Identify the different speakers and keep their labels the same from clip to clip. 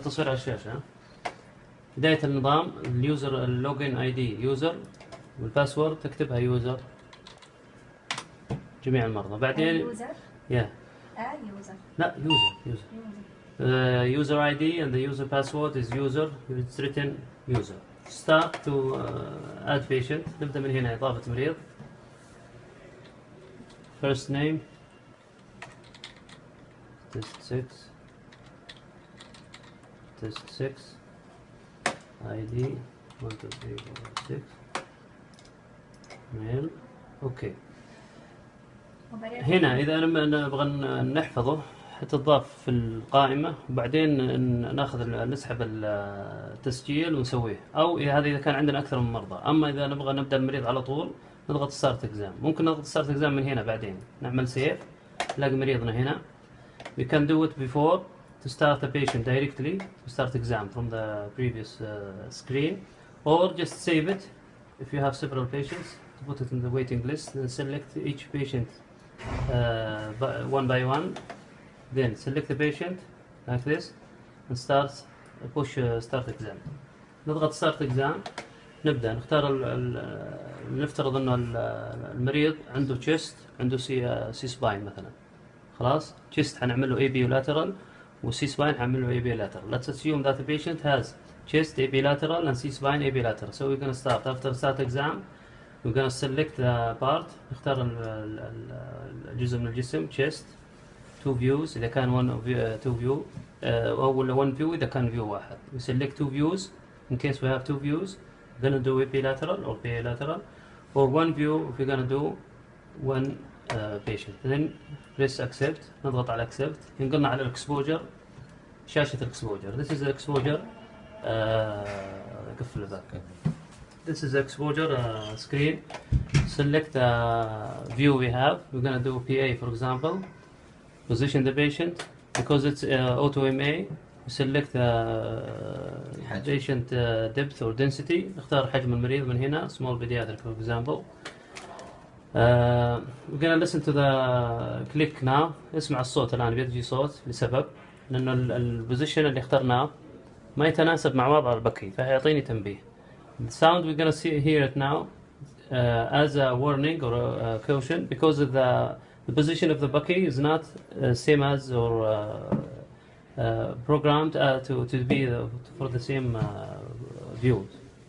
Speaker 1: التصوير على الشاشة. بداية النظام اليوزر اللوجن اي دي يوزر، والباسورد تكتبها يوزر جميع المرضى. بعدين
Speaker 2: يوزر
Speaker 1: يوزر لا user ID and the user password is user. It's written user. Start to add patient. نبدأ من هنا إضافة مريض. First name test 6 ID 1 2 3 4 6 male. اوكي. هنا إذا نبغى نحفظه تضاف في القائمة، وبعدين نسحب التسجيل ونسويه، أو إذا كان عندنا أكثر من مرضى. أما إذا نبغى نبدأ المريض على طول نضغط ستارت إكزام. ممكن نضغط ستارت إكزام من هنا، بعدين نعمل سيف نلاقي مريضنا هنا. We can do it before to start a patient directly to start exam from the previous screen, or just save it if you have several patients to put it in the waiting list and select each patient one by one. Then select the patient like this and push start exam. نضغط start exam. نبدأ نختار نفترض انه المريض عنده chest، عنده سي سباين مثلا. خلاص chest حنعمل له AB lateral وسي سباين حنعمل له AB lateral. Let's assume that the patient has chest AB lateral and C spine AB lateral. So we're going to start after start exam. We're going to select the part. نختار الجزء من الجسم chest. two views إذا كان two view أو one view إذا كان view واحد. We select two views in case we have two views. We're gonna do AP lateral or PA lateral, or one view if we're gonna do one patient. Then press accept. نضغط على accept. ينقلنا على الإكسبوجر، شاشة الإكسبوجر. This is the exposure. قفل ذاك. This is the exposure screen. Select the view we have. We're gonna do PA for example. Position the patient because it's auto MA. Select the patient depth or density. نختار حجم المريض من هنا small pediatric for example. We're gonna listen to the click now. اسمع الصوت الآن، بيجي صوت لسبب لأنه البوزيشن اللي اخترناه ما يتناسب مع وضع البكي، فهيعطيني تنبيه. The sound we're gonna hear it now as a warning or a caution because of the position of the bucky is not same as or programmed to be for the same view.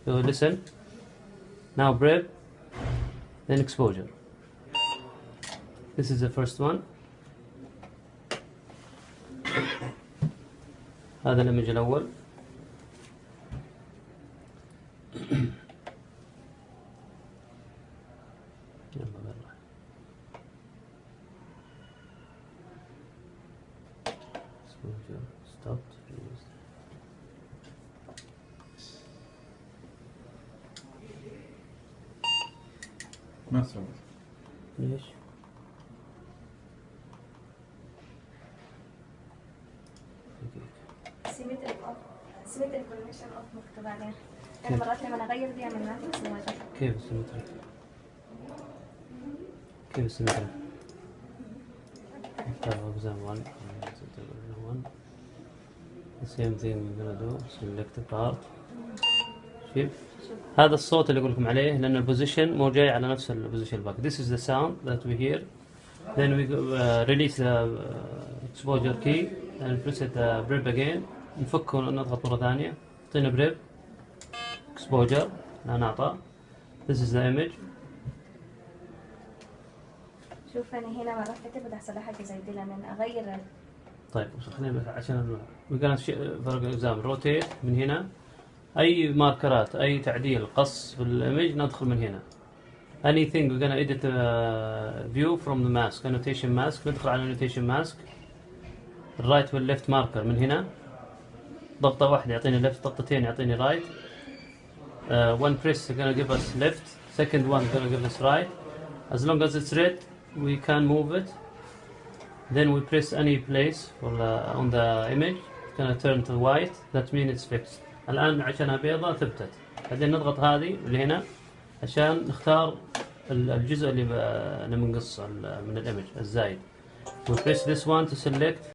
Speaker 1: So listen. Now breath, then exposure. This is the first one. هذا الإيمج الأول. Stopped.
Speaker 3: ما سويت.
Speaker 1: ليش؟
Speaker 2: سيمتريك كونكشن اوف مكتوب عليه. انا مرات لما اغير دي اعمل نفس الوجه.
Speaker 1: كيف السيمتريك؟ كيف السيمتريك؟ exam 1. The same thing we're gonna do. Select the part. شوف هذا الصوت اللي اقول لكم عليه لان البوزيشن مو جاي على نفس البوزيشن باك. This is the sound that we hear. Then we release the exposure key and press it brib again. نفكه ونضغط مرة ثانية. نعطينا بريب exposure الآن أعطى. This is the image.
Speaker 2: شوف أنا هنا مرات كتبت بدي أحصل حاجة زي دي لما أغير.
Speaker 1: طيب خلينا بس عشان وكانت فرق الإلزام روتيت من هنا. أي ماركرات أي تعديل قص في الإيمج ندخل من هنا. Anything we're gonna edit view from the mask annotation mask. ندخل على annotation mask. الرايت والليفت ماركر من هنا. ضغطة واحدة يعطيني ليفت، ضغطتين يعطيني رايت. One press is gonna give us left. Second one gonna give us right. As long as it's red, we can move it. Then we press any place on the image. It's gonna turn to white. That means it's fixed. الآن عشانها بيضة ثبتت. بعدين نضغط هذه اللي هنا عشان نختار الجزء اللي بنقصه من الإيمج الزايد. We press this one to select